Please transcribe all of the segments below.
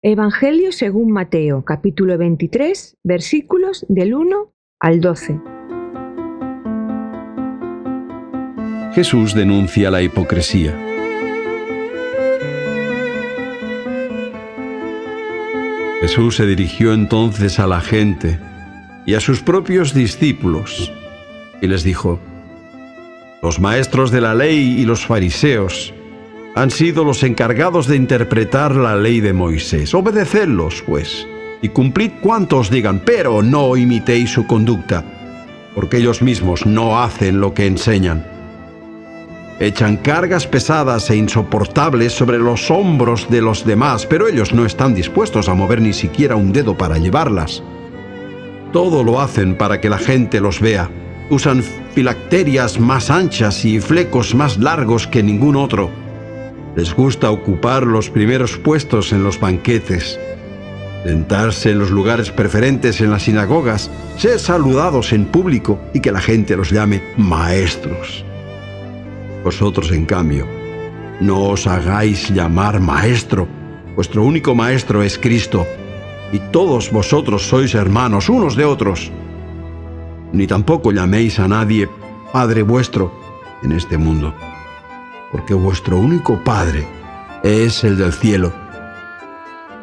Evangelio según Mateo, capítulo 23, versículos del 1 al 12. Jesús denuncia la hipocresía. Jesús se dirigió entonces a la gente y a sus propios discípulos y les dijo: los maestros de la ley y los fariseos han sido los encargados de interpretar la ley de Moisés. Obedecedlos, pues, y cumplid cuanto os digan, pero no imitéis su conducta, porque ellos mismos no hacen lo que enseñan. Echan cargas pesadas e insoportables sobre los hombros de los demás, pero ellos no están dispuestos a mover ni siquiera un dedo para llevarlas. Todo lo hacen para que la gente los vea. Usan filacterias más anchas y flecos más largos que ningún otro. Les gusta ocupar los primeros puestos en los banquetes, sentarse en los lugares preferentes en las sinagogas, ser saludados en público y que la gente los llame maestros. Vosotros, en cambio, no os hagáis llamar maestro. Vuestro único maestro es Cristo, y todos vosotros sois hermanos unos de otros. Ni tampoco llaméis a nadie Padre vuestro en este mundo, porque vuestro único Padre es el del cielo.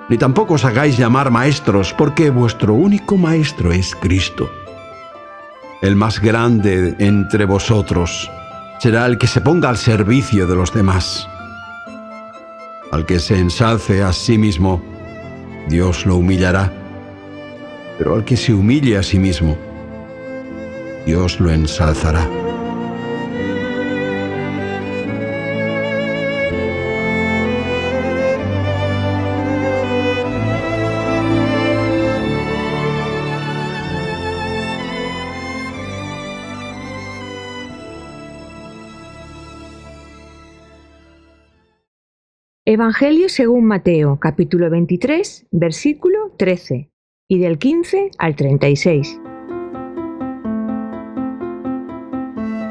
Ni tampoco os hagáis llamar maestros, porque vuestro único Maestro es Cristo. El más grande entre vosotros será el que se ponga al servicio de los demás. Al que se ensalce a sí mismo, Dios lo humillará, pero al que se humille a sí mismo, Dios lo ensalzará. Evangelio según Mateo, capítulo 23, versículo 13, y del 15 al 36.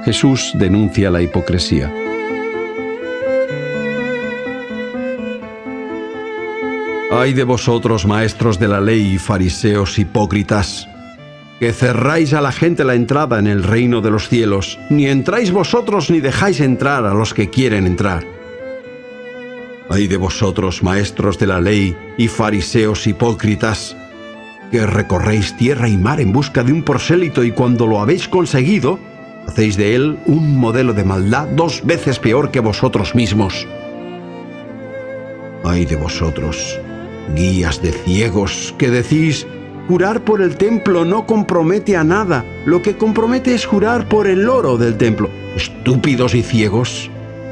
Jesús denuncia la hipocresía. ¡Ay de vosotros, maestros de la ley y fariseos hipócritas, que cerráis a la gente la entrada en el reino de los cielos! Ni entráis vosotros ni dejáis entrar a los que quieren entrar. ¡Ay de vosotros, maestros de la ley y fariseos hipócritas, que recorréis tierra y mar en busca de un prosélito, y cuando lo habéis conseguido, hacéis de él un modelo de maldad 2 veces peor que vosotros mismos! ¡Ay de vosotros, guías de ciegos, que decís: jurar por el templo no compromete a nada, lo que compromete es jurar por el oro del templo! ¡Estúpidos y ciegos!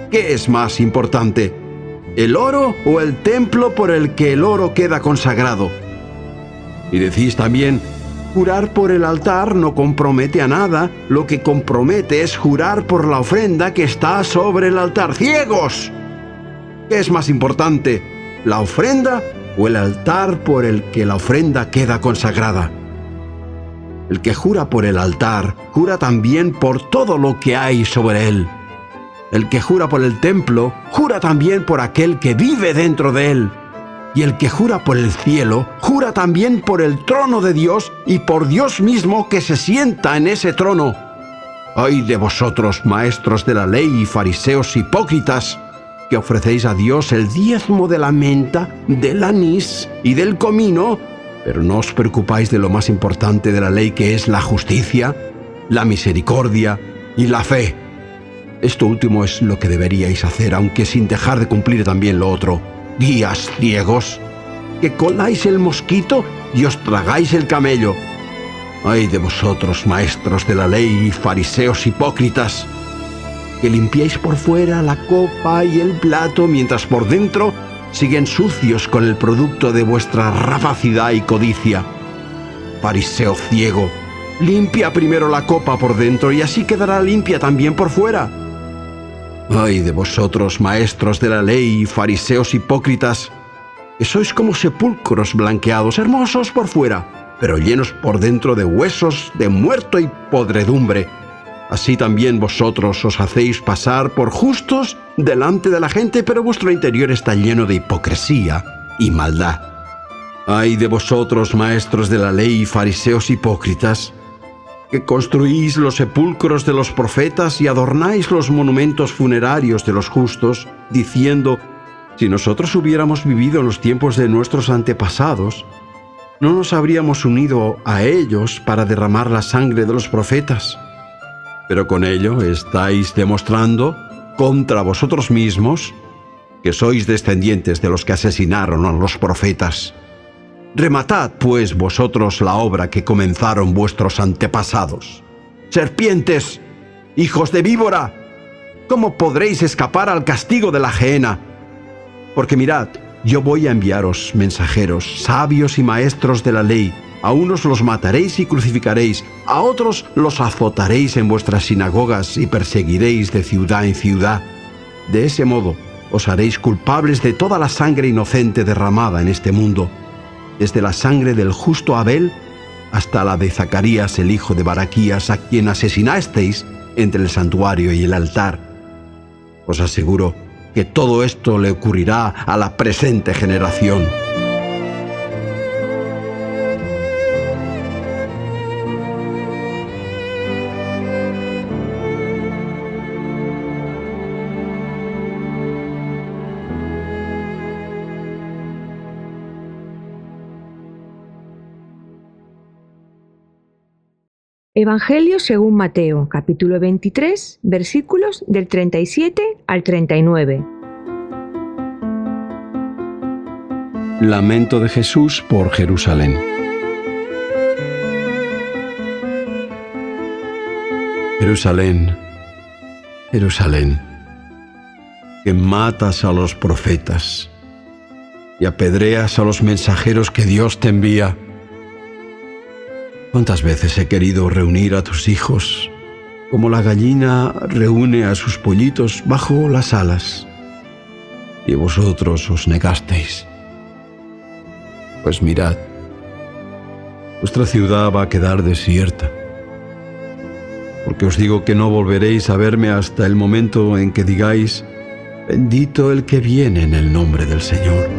¿Qué es más importante, el oro o el templo por el que el oro queda consagrado? Y decís también: jurar por el altar no compromete a nada, lo que compromete es jurar por la ofrenda que está sobre el altar. ¡Ciegos! ¿Qué es más importante, la ofrenda o el altar por el que la ofrenda queda consagrada? El que jura por el altar, jura también por todo lo que hay sobre él. El que jura por el templo, jura también por aquel que vive dentro de él. Y el que jura por el cielo, jura también por el trono de Dios y por Dios mismo que se sienta en ese trono. ¡Ay de vosotros, maestros de la ley y fariseos hipócritas, que ofrecéis a Dios el diezmo de la menta, del anís y del comino, pero no os preocupáis de lo más importante de la ley, que es la justicia, la misericordia y la fe! Esto último es lo que deberíais hacer, aunque sin dejar de cumplir también lo otro. ¡Guías ciegos, que coláis el mosquito y os tragáis el camello! ¡Ay de vosotros, maestros de la ley y fariseos hipócritas, que limpiáis por fuera la copa y el plato, mientras por dentro siguen sucios con el producto de vuestra rapacidad y codicia! Fariseo ciego, limpia primero la copa por dentro, y así quedará limpia también por fuera. ¡Ay de vosotros, maestros de la ley y fariseos hipócritas, que sois como sepulcros blanqueados, hermosos por fuera, pero llenos por dentro de huesos de muerto y podredumbre! Así también vosotros os hacéis pasar por justos delante de la gente, pero vuestro interior está lleno de hipocresía y maldad. ¡Ay de vosotros, maestros de la ley y fariseos hipócritas, que construís los sepulcros de los profetas y adornáis los monumentos funerarios de los justos, diciendo: si nosotros hubiéramos vivido en los tiempos de nuestros antepasados, no nos habríamos unido a ellos para derramar la sangre de los profetas. Pero con ello estáis demostrando contra vosotros mismos que sois descendientes de los que asesinaron a los profetas. Rematad, pues, vosotros la obra que comenzaron vuestros antepasados. ¡Serpientes! ¡Hijos de víbora! ¿Cómo podréis escapar al castigo de la gehenna? Porque mirad, yo voy a enviaros mensajeros, sabios y maestros de la ley. A unos los mataréis y crucificaréis, a otros los azotaréis en vuestras sinagogas y perseguiréis de ciudad en ciudad. De ese modo os haréis culpables de toda la sangre inocente derramada en este mundo, desde la sangre del justo Abel hasta la de Zacarías, el hijo de Baraquías, a quien asesinasteis entre el santuario y el altar. Os aseguro que todo esto le ocurrirá a la presente generación. Evangelio según Mateo, capítulo 23, versículos del 37 al 39. Lamento de Jesús por Jerusalén. Jerusalén, Jerusalén, que matas a los profetas y apedreas a los mensajeros que Dios te envía. ¿Cuántas veces he querido reunir a tus hijos, como la gallina reúne a sus pollitos bajo las alas, y vosotros os negasteis? Pues mirad, vuestra ciudad va a quedar desierta, porque os digo que no volveréis a verme hasta el momento en que digáis: bendito el que viene en el nombre del Señor.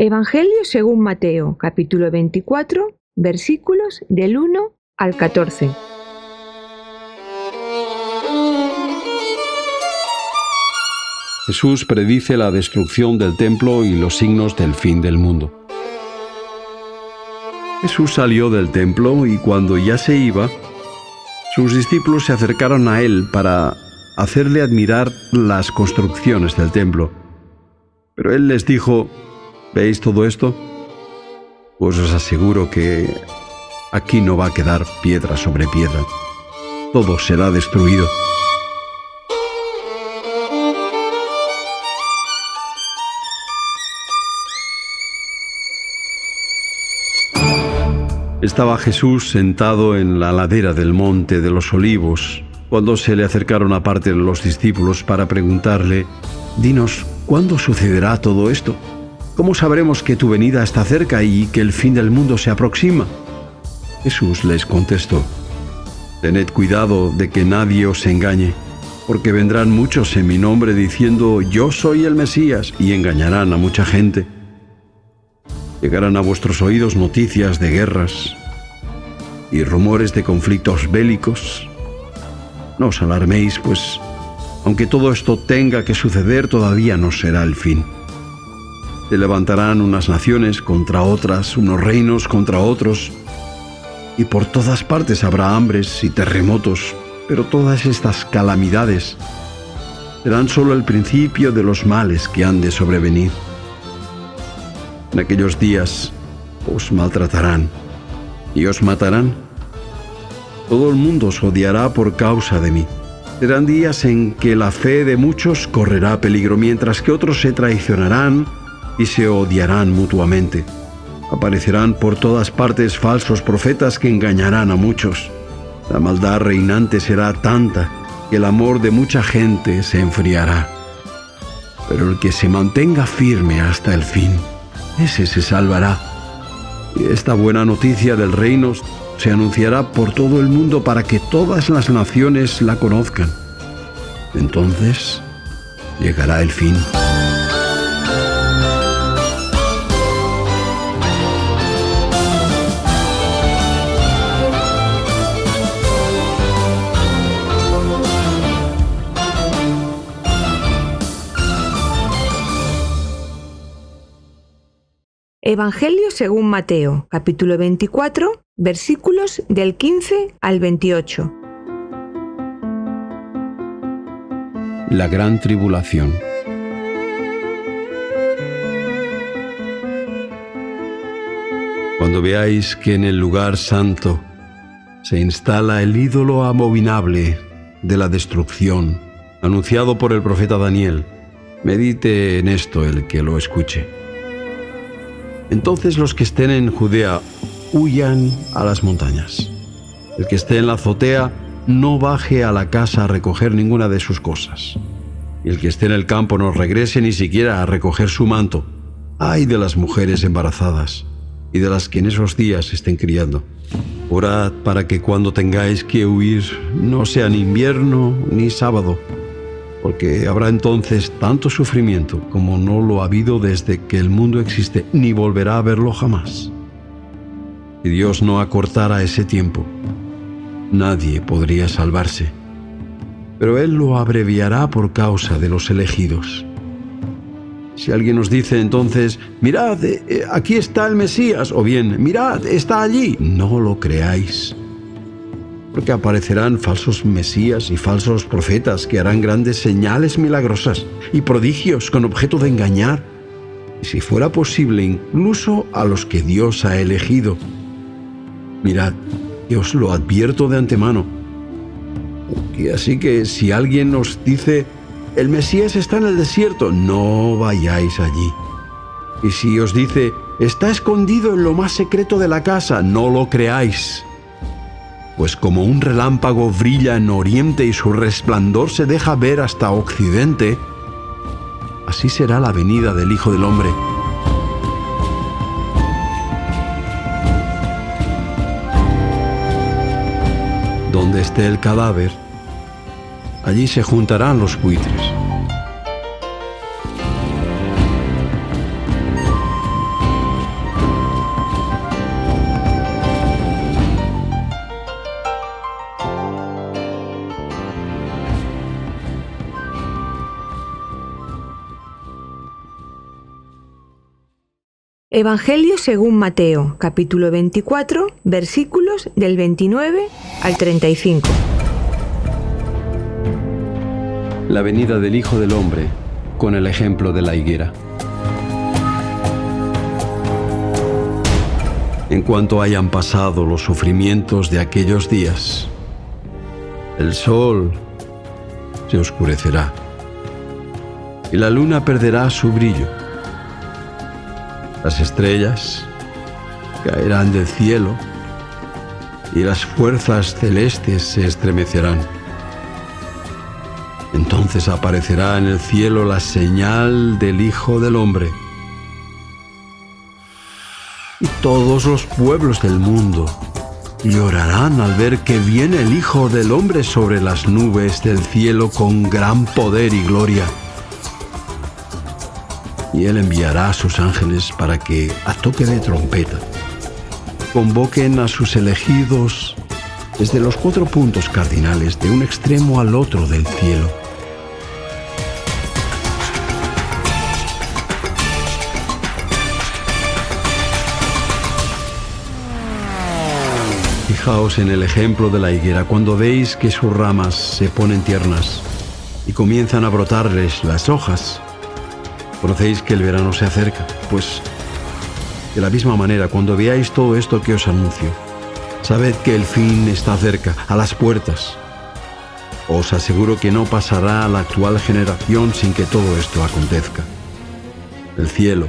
Evangelio según Mateo, capítulo 24, versículos del 1 al 14. Jesús predice la destrucción del templo y los signos del fin del mundo. Jesús salió del templo y cuando ya se iba, sus discípulos se acercaron a él para hacerle admirar las construcciones del templo. Pero él les dijo: ¿veis todo esto? Pues os aseguro que aquí no va a quedar piedra sobre piedra. Todo será destruido. Estaba Jesús sentado en la ladera del monte de los Olivos, cuando se le acercaron aparte los discípulos para preguntarle: dinos, ¿cuándo sucederá todo esto? ¿Cómo sabremos que tu venida está cerca y que el fin del mundo se aproxima? Jesús les contestó: tened cuidado de que nadie os engañe, porque vendrán muchos en mi nombre diciendo: yo soy el Mesías, y engañarán a mucha gente. Llegarán a vuestros oídos noticias de guerras y rumores de conflictos bélicos. No os alarméis, pues aunque todo esto tenga que suceder, todavía no será el fin. Se levantarán unas naciones contra otras, unos reinos contra otros, y por todas partes habrá hambres y terremotos, pero todas estas calamidades serán solo el principio de los males que han de sobrevenir. En aquellos días os maltratarán y os matarán. Todo el mundo os odiará por causa de mí. Serán días en que la fe de muchos correrá peligro, mientras que otros se traicionarán y se odiarán mutuamente. Aparecerán por todas partes falsos profetas que engañarán a muchos. La maldad reinante será tanta que el amor de mucha gente se enfriará. Pero el que se mantenga firme hasta el fin, ese se salvará. Y esta buena noticia del reino se anunciará por todo el mundo para que todas las naciones la conozcan. Entonces llegará el fin. Evangelio según Mateo, capítulo 24, versículos del 15 al 28. La gran tribulación. Cuando veáis que en el lugar santo se instala el ídolo abominable de la destrucción, anunciado por el profeta Daniel, medite en esto el que lo escuche. Entonces los que estén en Judea huyan a las montañas. El que esté en la azotea no baje a la casa a recoger ninguna de sus cosas. Y el que esté en el campo no regrese ni siquiera a recoger su manto. ¡Ay de las mujeres embarazadas y de las que en esos días estén criando! Orad para que cuando tengáis que huir no sea ni invierno ni sábado, porque habrá entonces tanto sufrimiento como no lo ha habido desde que el mundo existe, ni volverá a verlo jamás. Si Dios no acortara ese tiempo, nadie podría salvarse, pero Él lo abreviará por causa de los elegidos. Si alguien os dice entonces, mirad, aquí está el Mesías, o bien, mirad, está allí, no lo creáis. Porque aparecerán falsos mesías y falsos profetas que harán grandes señales milagrosas y prodigios con objeto de engañar, y si fuera posible, incluso a los que Dios ha elegido. Mirad, que os lo advierto de antemano. Así que si alguien os dice, el Mesías está en el desierto, no vayáis allí. Y si os dice, está escondido en lo más secreto de la casa, no lo creáis. Pues como un relámpago brilla en oriente y su resplandor se deja ver hasta occidente, así será la venida del Hijo del Hombre. Donde esté el cadáver, allí se juntarán los buitres. Evangelio según Mateo, capítulo 24, versículos del 29 al 35. La venida del Hijo del Hombre, con el ejemplo de la higuera. En cuanto hayan pasado los sufrimientos de aquellos días, el sol se oscurecerá y la luna perderá su brillo. Las estrellas caerán del cielo y las fuerzas celestes se estremecerán. Entonces aparecerá en el cielo la señal del Hijo del Hombre. Y todos los pueblos del mundo llorarán al ver que viene el Hijo del Hombre sobre las nubes del cielo con gran poder y gloria. Y Él enviará a sus ángeles para que, a toque de trompeta, convoquen a sus elegidos desde los 4 puntos cardinales de un extremo al otro del cielo. Fijaos en el ejemplo de la higuera cuando veis que sus ramas se ponen tiernas y comienzan a brotarles las hojas. Conocéis que el verano se acerca, pues de la misma manera, cuando veáis todo esto que os anuncio, sabed que el fin está cerca, a las puertas. Os aseguro que no pasará a la actual generación sin que todo esto acontezca. El cielo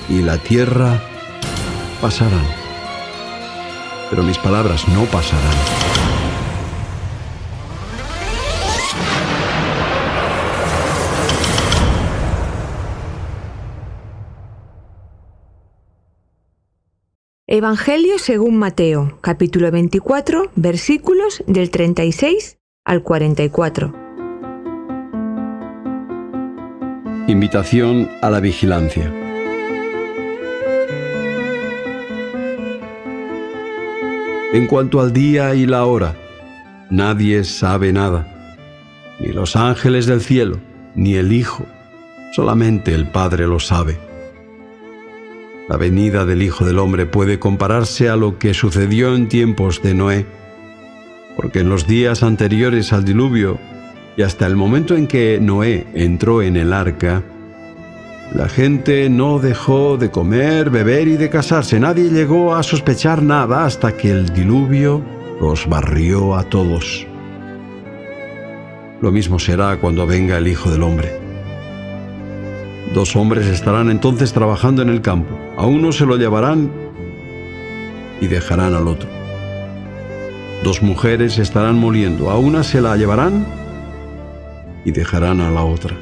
y la tierra pasarán, pero mis palabras no pasarán. Evangelio según Mateo, capítulo 24, versículos del 36 al 44. Invitación a la vigilancia. En cuanto al día y la hora, nadie sabe nada, ni los ángeles del cielo, ni el Hijo, solamente el Padre lo sabe. La venida del Hijo del Hombre puede compararse a lo que sucedió en tiempos de Noé, porque en los días anteriores al diluvio y hasta el momento en que Noé entró en el arca, la gente no dejó de comer, beber y de casarse. Nadie llegó a sospechar nada hasta que el diluvio los barrió a todos. Lo mismo será cuando venga el Hijo del Hombre. 2 hombres estarán entonces trabajando en el campo. A uno se lo llevarán y dejarán al otro. 2 mujeres estarán moliendo. A una se la llevarán y dejarán a la otra.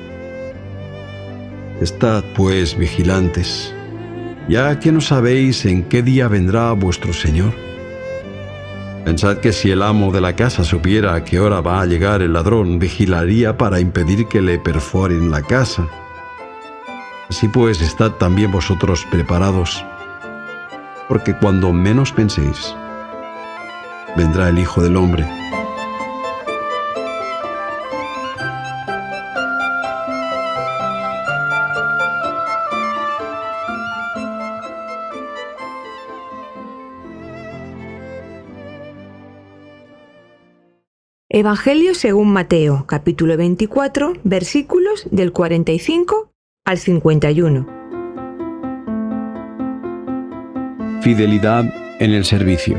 Estad, pues, vigilantes, ya que no sabéis en qué día vendrá vuestro Señor. Pensad que si el amo de la casa supiera a qué hora va a llegar el ladrón, vigilaría para impedir que le perforen la casa. Así pues, estad también vosotros preparados, porque cuando menos penséis, vendrá el Hijo del Hombre. Evangelio según Mateo, capítulo 24, versículos del 45 al 51. Fidelidad en el servicio.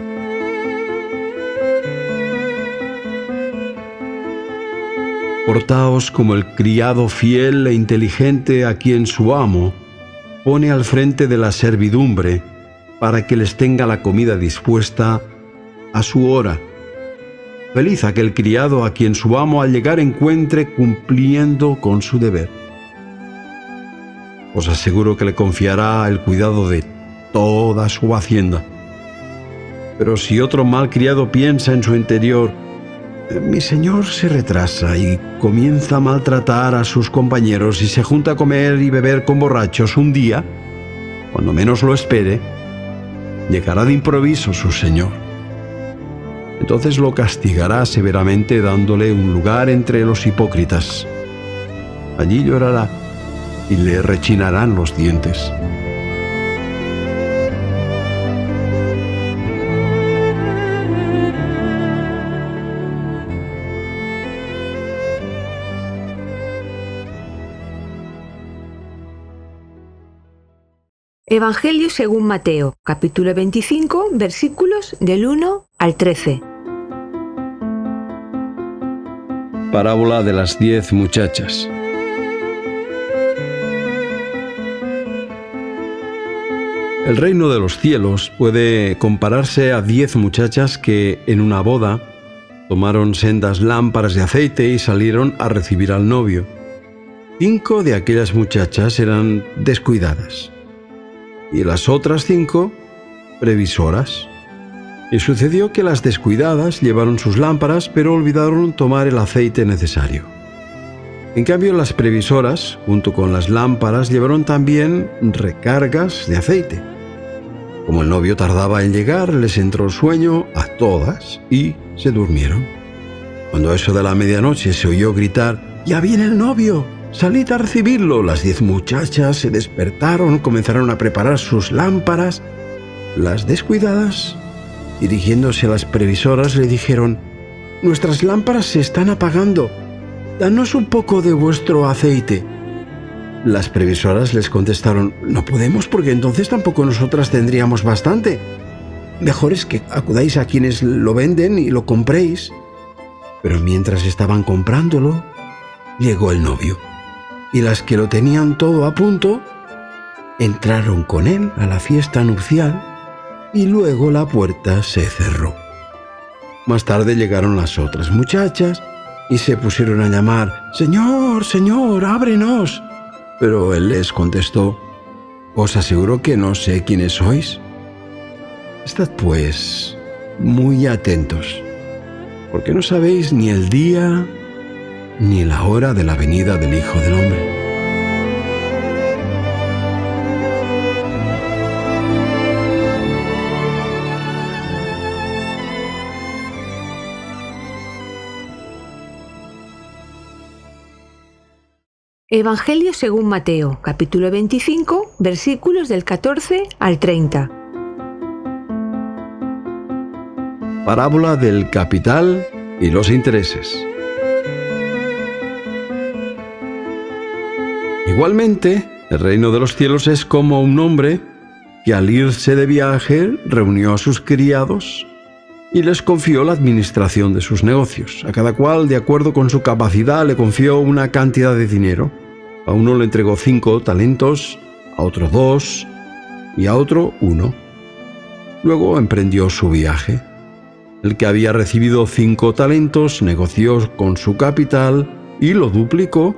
Portaos como el criado fiel e inteligente a quien su amo pone al frente de la servidumbre para que les tenga la comida dispuesta a su hora. Feliz aquel criado a quien su amo al llegar encuentre cumpliendo con su deber. Os aseguro que le confiará el cuidado de toda su hacienda. Pero si otro mal criado piensa en su interior, mi señor se retrasa y comienza a maltratar a sus compañeros y se junta a comer y beber con borrachos, un día, cuando menos lo espere, llegará de improviso su señor. Entonces lo castigará severamente dándole un lugar entre los hipócritas. Allí llorará y le rechinarán los dientes. Evangelio según Mateo, capítulo 25, versículos del 1 al 13. Parábola de las 10 muchachas. El reino de los cielos puede compararse a 10 muchachas que en una boda tomaron sendas lámparas de aceite y salieron a recibir al novio. 5 de aquellas muchachas eran descuidadas y las otras 5 previsoras. Y sucedió que las descuidadas llevaron sus lámparas, pero olvidaron tomar el aceite necesario. En cambio, las previsoras, junto con las lámparas, llevaron también recargas de aceite. Como el novio tardaba en llegar, les entró el sueño a todas y se durmieron. Cuando a eso de la medianoche se oyó gritar: «¡Ya viene el novio! ¡Salid a recibirlo!». Las 10 muchachas se despertaron, comenzaron a preparar sus lámparas. Las descuidadas, dirigiéndose a las previsoras, le dijeron: «Nuestras lámparas se están apagando. Danos un poco de vuestro aceite». Las previsoras les contestaron: «No podemos, porque entonces tampoco nosotras tendríamos bastante. Mejor es que acudáis a quienes lo venden y lo compréis». Pero mientras estaban comprándolo, llegó el novio, y las que lo tenían todo a punto entraron con él a la fiesta nupcial, y luego la puerta se cerró. Más tarde llegaron las otras muchachas y se pusieron a llamar: «Señor, Señor, ábrenos». Pero él les contestó: «Os aseguro que no sé quiénes sois». Estad, pues, muy atentos, porque no sabéis ni el día ni la hora de la venida del Hijo del Hombre. Evangelio según Mateo, capítulo 25, versículos del 14 al 30. Parábola del capital y los intereses. Igualmente, el reino de los cielos es como un hombre que al irse de viaje reunió a sus criados y les confió la administración de sus negocios. A cada cual, de acuerdo con su capacidad, le confió una cantidad de dinero. A uno le entregó 5 talentos, a otro 2 y a otro 1. Luego emprendió su viaje. El que había recibido 5 talentos negoció con su capital y lo duplicó.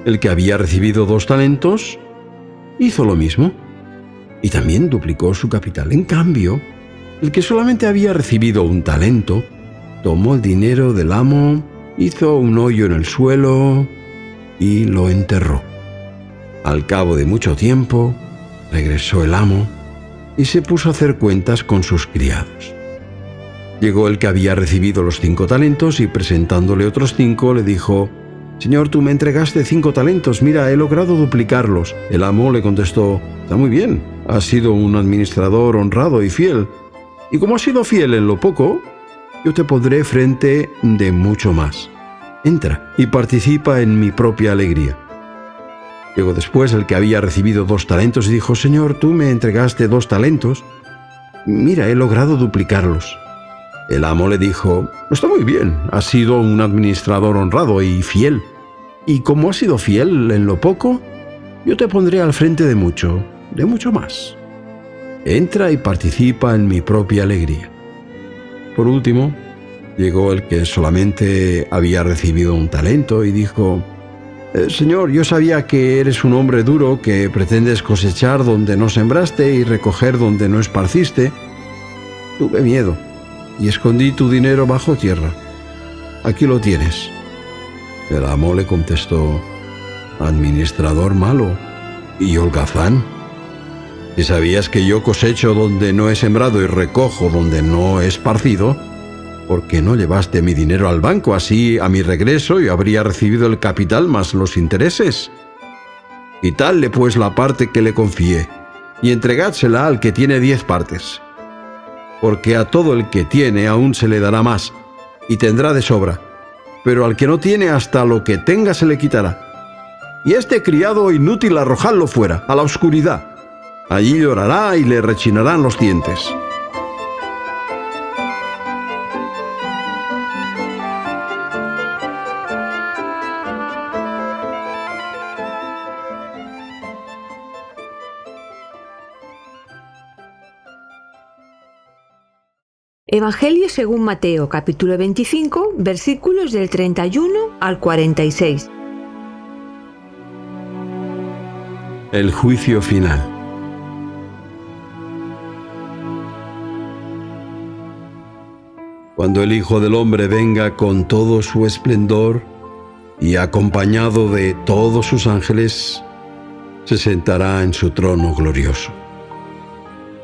El que había recibido 2 talentos hizo lo mismo y también duplicó su capital. En cambio, el que solamente había recibido 1 talento tomó el dinero del amo, hizo un hoyo en el suelo y lo enterró. Al cabo de mucho tiempo, regresó el amo y se puso a hacer cuentas con sus criados. Llegó el que había recibido los 5 talentos y presentándole otros 5, le dijo: «Señor, tú me entregaste 5 talentos, mira, he logrado duplicarlos». El amo le contestó: «Está muy bien, has sido un administrador honrado y fiel. Y como has sido fiel en lo poco, yo te pondré frente de mucho más. Entra y participa en mi propia alegría». Llegó después el que había recibido 2 talentos y dijo: «Señor, tú me entregaste 2 talentos. Mira, he logrado duplicarlos». El amo le dijo: «Está muy bien, has sido un administrador honrado y fiel. Y como has sido fiel en lo poco, yo te pondré al frente de mucho más. Entra y participa en mi propia alegría». Por último, llegó el que solamente había recibido 1 talento y dijo: «Señor, yo sabía que eres un hombre duro, que pretendes cosechar donde no sembraste y recoger donde no esparciste. Tuve miedo y escondí tu dinero bajo tierra. Aquí lo tienes». El amo le contestó: «Administrador malo y holgazán. Si sabías que yo cosecho donde no he sembrado y recojo donde no he esparcido, ¿por qué no llevaste mi dinero al banco? Así, a mi regreso, yo habría recibido el capital más los intereses. Quitadle pues la parte que le confié y entregádsela al que tiene 10 partes. Porque a todo el que tiene aún se le dará más y tendrá de sobra, pero al que no tiene, hasta lo que tenga se le quitará. Y este criado inútil arrojadlo fuera, a la oscuridad. Allí llorará y le rechinarán los dientes». Evangelio según Mateo, capítulo 25, versículos del 31 al 46. El juicio final. Cuando el Hijo del Hombre venga con todo su esplendor y acompañado de todos sus ángeles, se sentará en su trono glorioso.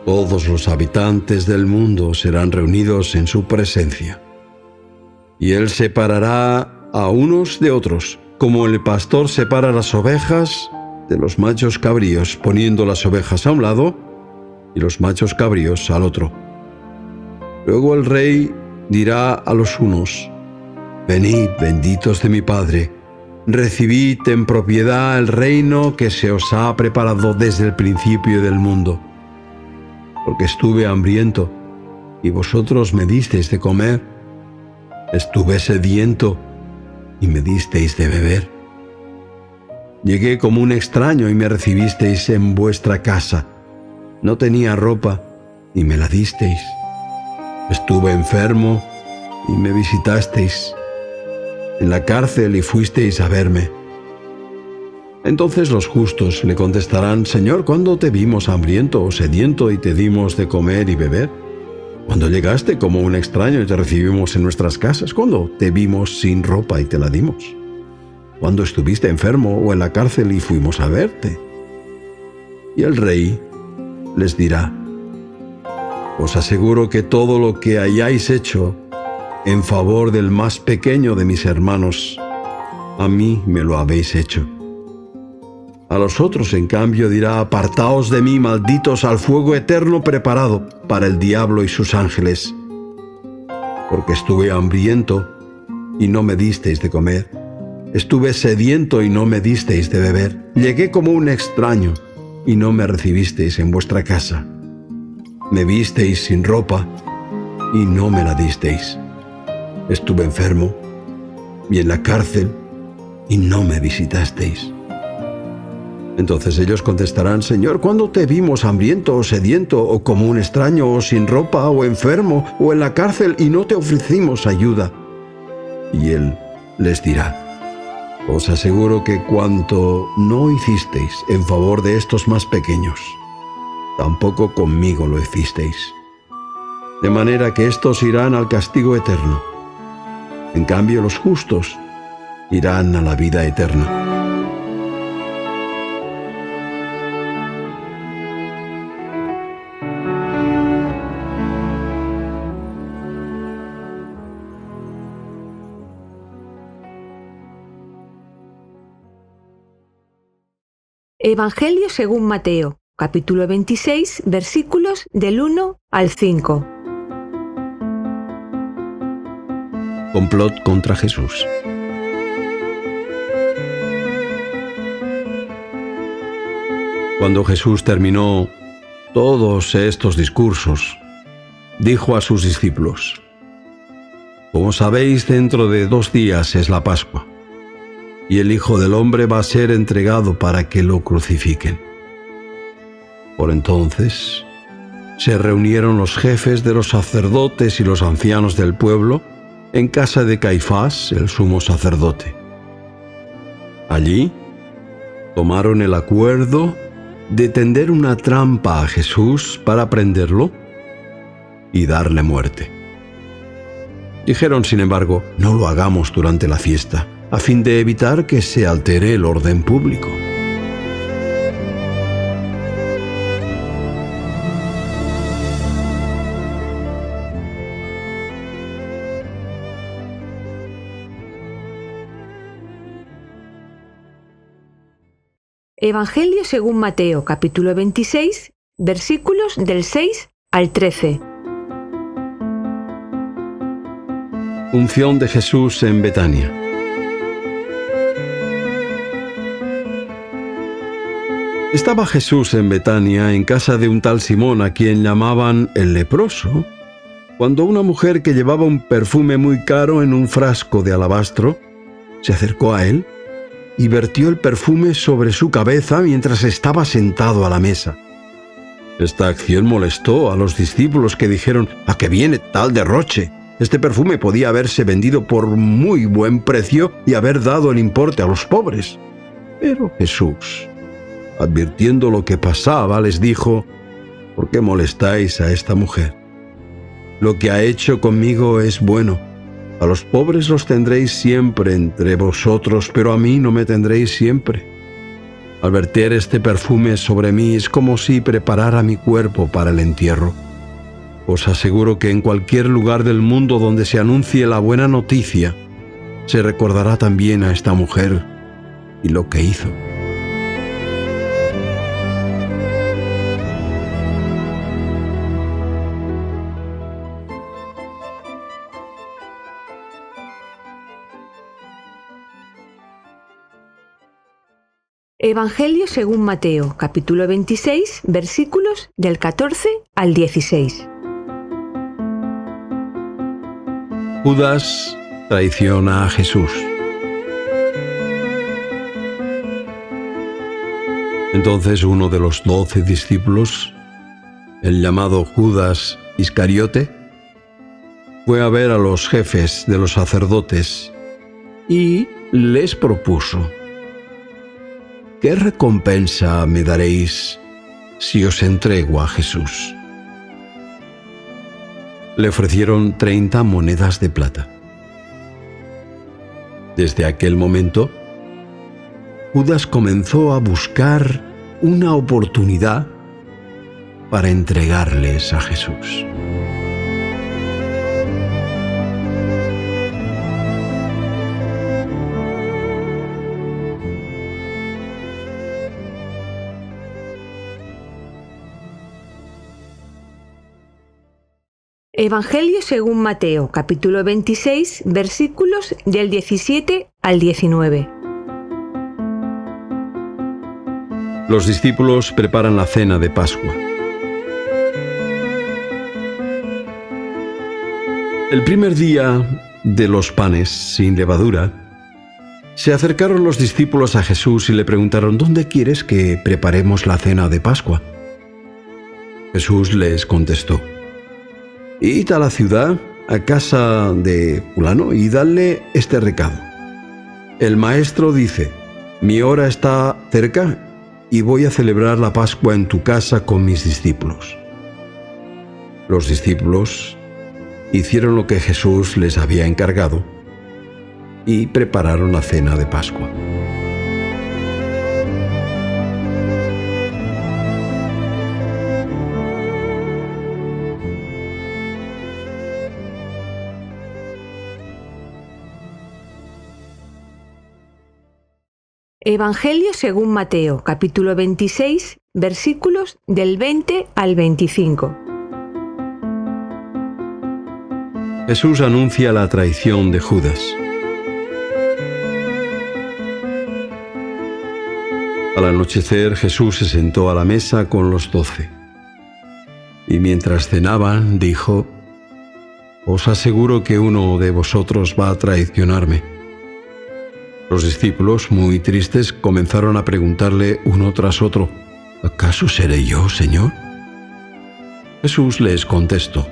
Todos los habitantes del mundo serán reunidos en su presencia. Y él separará a unos de otros, como el pastor separa las ovejas de los machos cabríos, poniendo las ovejas a un lado y los machos cabríos al otro. Luego el rey dirá a los unos: «Venid, benditos de mi Padre, recibid en propiedad el reino que se os ha preparado desde el principio del mundo. Porque estuve hambriento, y vosotros me disteis de comer. Estuve sediento, y me disteis de beber. Llegué como un extraño, y me recibisteis en vuestra casa. No tenía ropa, y me la disteis. Estuve enfermo, y me visitasteis. En la cárcel, y fuisteis a verme». Entonces los justos le contestarán: «Señor, ¿cuándo te vimos hambriento o sediento y te dimos de comer y beber? Cuando llegaste como un extraño y te recibimos en nuestras casas, cuando te vimos sin ropa y te la dimos, cuando estuviste enfermo o en la cárcel y fuimos a verte. Y el rey les dirá: os aseguro que todo lo que hayáis hecho en favor del más pequeño de mis hermanos, a mí me lo habéis hecho. A los otros, en cambio, dirá: apartaos de mí, malditos, al fuego eterno preparado para el diablo y sus ángeles. Porque estuve hambriento y no me disteis de comer. Estuve sediento y no me disteis de beber. Llegué como un extraño y no me recibisteis en vuestra casa. Me visteis sin ropa y no me la disteis. Estuve enfermo y en la cárcel y no me visitasteis. Entonces ellos contestarán: Señor, ¿cuándo te vimos hambriento o sediento, o como un extraño, o sin ropa, o enfermo, o en la cárcel, y no te ofrecimos ayuda? Y él les dirá: os aseguro que cuanto no hicisteis en favor de estos más pequeños, tampoco conmigo lo hicisteis. De manera que estos irán al castigo eterno. En cambio, los justos irán a la vida eterna. Evangelio según Mateo, capítulo 26, versículos del 1 al 5. Complot contra Jesús. Cuando Jesús terminó todos estos discursos, dijo a sus discípulos: como sabéis, dentro de 2 días es la Pascua, y el Hijo del Hombre va a ser entregado para que lo crucifiquen. Por entonces se reunieron los jefes de los sacerdotes y los ancianos del pueblo en casa de Caifás, el sumo sacerdote. Allí tomaron el acuerdo de tender una trampa a Jesús para prenderlo y darle muerte. Dijeron, sin embargo: no lo hagamos durante la fiesta, a fin de evitar que se altere el orden público. Evangelio según Mateo, capítulo 26, versículos del 6 al 13. Unción de Jesús en Betania. Estaba Jesús en Betania, en casa de un tal Simón, a quien llamaban el leproso, cuando una mujer que llevaba un perfume muy caro en un frasco de alabastro se acercó a él y vertió el perfume sobre su cabeza mientras estaba sentado a la mesa. Esta acción molestó a los discípulos, que dijeron: ¿a qué viene tal derroche? Este perfume podía haberse vendido por muy buen precio y haber dado el importe a los pobres. Pero Jesús, advirtiendo lo que pasaba, les dijo: ¿por qué molestáis a esta mujer? Lo que ha hecho conmigo es bueno. A los pobres los tendréis siempre entre vosotros, pero a mí no me tendréis siempre. Al verter este perfume sobre mí es como si preparara mi cuerpo para el entierro. Os aseguro que en cualquier lugar del mundo donde se anuncie la buena noticia, se recordará también a esta mujer y lo que hizo. Evangelio según Mateo, capítulo 26, versículos del 14 al 16. Judas traiciona a Jesús. Entonces uno de los 12 discípulos, el llamado Judas Iscariote, fue a ver a los jefes de los sacerdotes y les propuso: ¿qué recompensa me daréis si os entrego a Jesús? Le ofrecieron 30 monedas de plata. Desde aquel momento, Judas comenzó a buscar una oportunidad para entregarles a Jesús. Evangelio según Mateo, capítulo 26, versículos del 17 al 19. Los discípulos preparan la cena de Pascua. El primer día de los panes sin levadura, se acercaron los discípulos a Jesús y le preguntaron: ¿Dónde quieres que preparemos la cena de Pascua? Jesús les contestó: Id a la ciudad, a casa de fulano, y dadle este recado. El maestro dice: mi hora está cerca y voy a celebrar la Pascua en tu casa con mis discípulos. Los discípulos hicieron lo que Jesús les había encargado y prepararon la cena de Pascua. Evangelio según Mateo, capítulo 26, versículos del 20 al 25. Jesús anuncia la traición de Judas. Al anochecer, Jesús se sentó a la mesa con los 12. Y mientras cenaban, dijo: Os aseguro que uno de vosotros va a traicionarme. Los discípulos, muy tristes, comenzaron a preguntarle uno tras otro: ¿acaso seré yo, Señor? Jesús les contestó: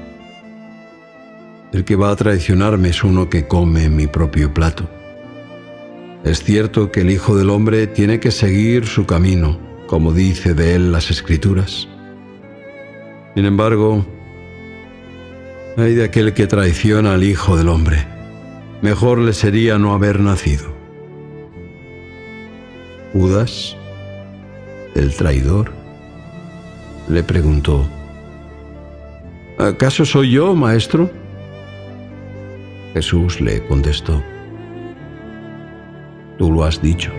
El que va a traicionarme es uno que come en mi propio plato. Es cierto que el Hijo del Hombre tiene que seguir su camino, como dice de él las Escrituras. Sin embargo, ay de aquel que traiciona al Hijo del Hombre. Mejor le sería no haber nacido. Judas, el traidor, le preguntó: ¿acaso soy yo, maestro? Jesús le contestó: Tú lo has dicho.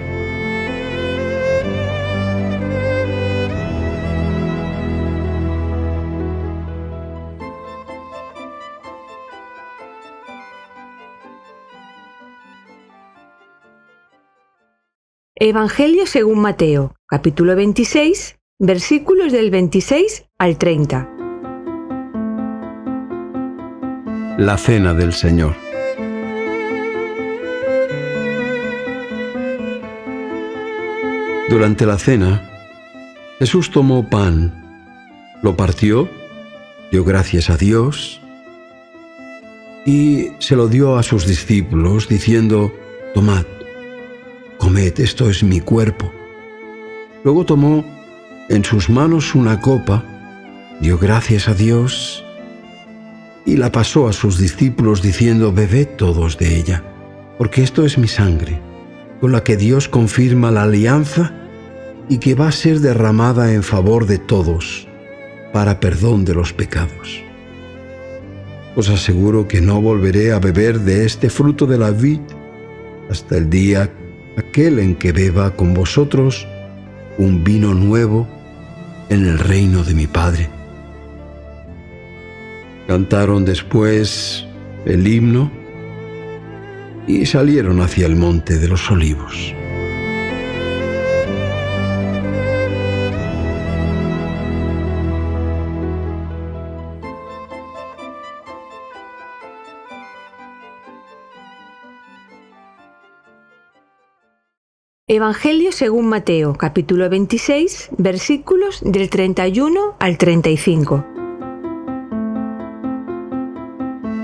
Evangelio según Mateo, capítulo 26, versículos del 26 al 30. La cena del Señor. Durante la cena, Jesús tomó pan, lo partió, dio gracias a Dios y se lo dio a sus discípulos, diciendo: Tomad, comed, esto es mi cuerpo. Luego tomó en sus manos una copa, dio gracias a Dios y la pasó a sus discípulos, diciendo: Bebed todos de ella, porque esto es mi sangre, con la que Dios confirma la alianza y que va a ser derramada en favor de todos para perdón de los pecados. Os aseguro que no volveré a beber de este fruto de la vid hasta el día aquel en que beba con vosotros un vino nuevo en el reino de mi Padre. Cantaron después el himno y salieron hacia el monte de los Olivos. Evangelio según Mateo, capítulo 26, versículos del 31 al 35.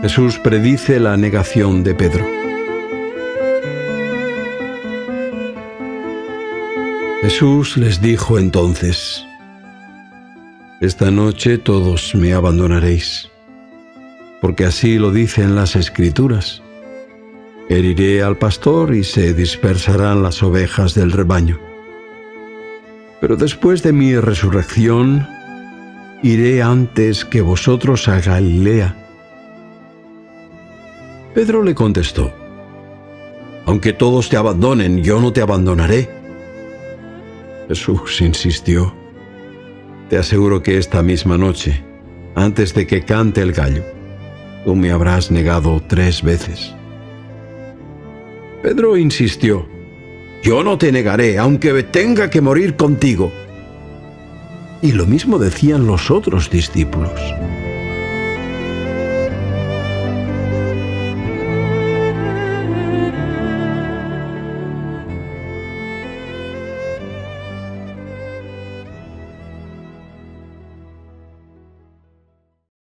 Jesús predice la negación de Pedro. Jesús les dijo entonces: Esta noche todos me abandonaréis. porque así lo dicen las Escrituras. Heriré al pastor y se dispersarán las ovejas del rebaño. Pero después de mi resurrección, iré antes que vosotros a Galilea. Pedro le contestó: aunque todos te abandonen, yo no te abandonaré. Jesús insistió: te aseguro que esta misma noche, antes de que cante el gallo, tú me habrás negado 3 veces. Pedro insistió: yo no te negaré, aunque tenga que morir contigo. Y lo mismo decían los otros discípulos.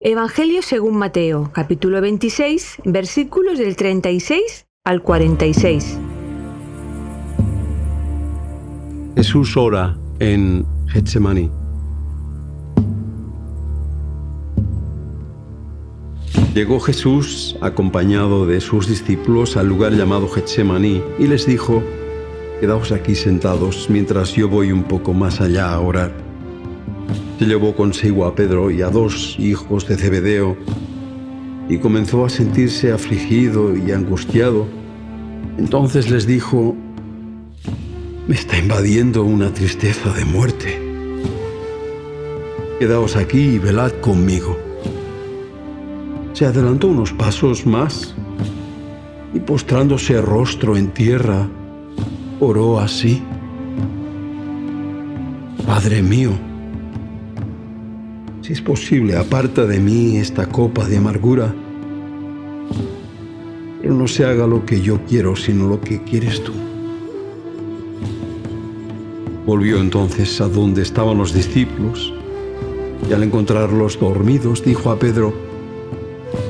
Evangelio según Mateo, capítulo 26, versículos del 36 al 46. Jesús ora en Getsemaní. Llegó Jesús, acompañado de sus discípulos, al lugar llamado Getsemaní, y les dijo: quedaos aquí sentados, mientras yo voy un poco más allá a orar. Se llevó consigo a Pedro y a 2 hijos de Zebedeo, y comenzó a sentirse afligido y angustiado. Entonces les dijo: me está invadiendo una tristeza de muerte. Quedaos aquí y velad conmigo. Se adelantó unos pasos más y, postrándose rostro en tierra, oró así: Padre mío, si es posible, aparta de mí esta copa de amargura, pero no se haga lo que yo quiero, sino lo que quieres tú. Volvió entonces a donde estaban los discípulos, y al encontrarlos dormidos, dijo a Pedro: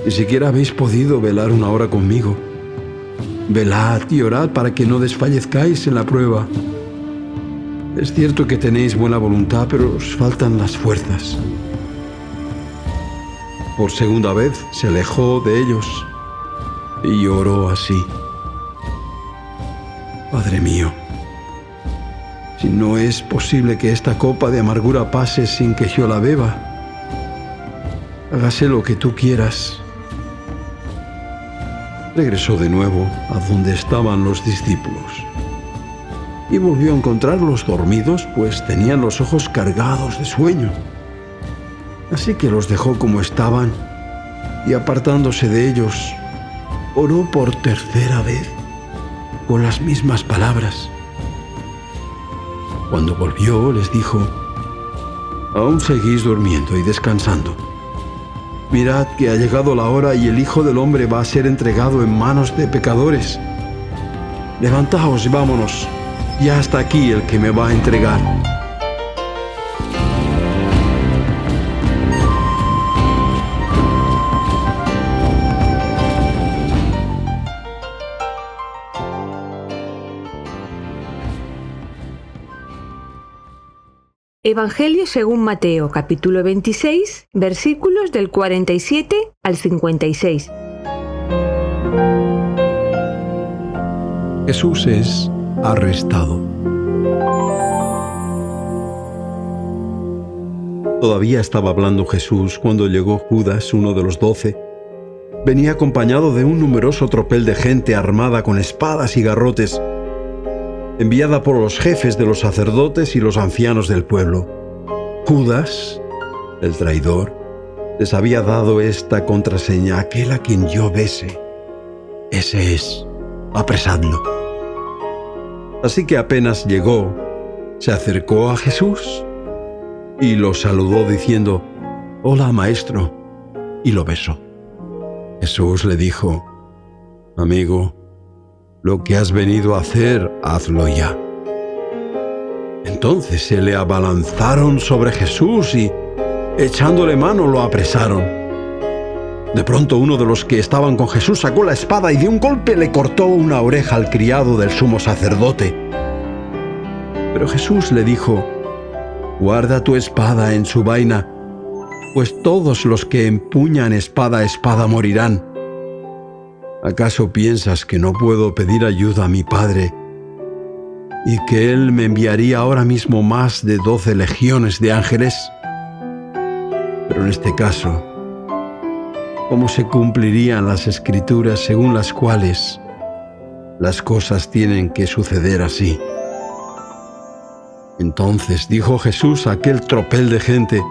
ni siquiera habéis podido velar 1 hora conmigo. Velad y orad para que no desfallezcáis en la prueba. Es cierto que tenéis buena voluntad, pero os faltan las fuerzas. Por segunda vez se alejó de ellos y oró así: Padre mío, si no es posible que esta copa de amargura pase sin que yo la beba, hágase lo que tú quieras. Regresó de nuevo a donde estaban los discípulos y volvió a encontrarlos dormidos, pues tenían los ojos cargados de sueño. Así que los dejó como estaban y, apartándose de ellos, oró por 3ª vez con las mismas palabras. Cuando volvió, les dijo: aún seguís durmiendo y descansando. Mirad que ha llegado la hora y el Hijo del Hombre va a ser entregado en manos de pecadores. Levantaos y vámonos, ya está aquí el que me va a entregar. Evangelio según Mateo, capítulo 26, versículos del 47 al 56. Jesús es arrestado. Todavía estaba hablando Jesús cuando llegó Judas, uno de los 12. Venía acompañado de un numeroso tropel de gente armada con espadas y garrotes, enviada por los jefes de los sacerdotes y los ancianos del pueblo. Judas, el traidor, les había dado esta contraseña: aquel a quien yo bese, ese es, apresadlo. Así que apenas llegó, se acercó a Jesús y lo saludó diciendo: hola, maestro, y lo besó. Jesús le dijo: amigo, lo que has venido a hacer, hazlo ya. Entonces se le abalanzaron sobre Jesús y, echándole mano, lo apresaron. De pronto uno de los que estaban con Jesús sacó la espada y de un golpe le cortó una oreja al criado del sumo sacerdote. Pero Jesús le dijo: guarda tu espada en su vaina, pues todos los que empuñan espada a espada morirán. ¿Acaso piensas que no puedo pedir ayuda a mi Padre y que Él me enviaría ahora mismo más de 12 legiones de ángeles? Pero en este caso, ¿cómo se cumplirían las Escrituras según las cuales las cosas tienen que suceder así? Entonces dijo Jesús a aquel tropel de gente: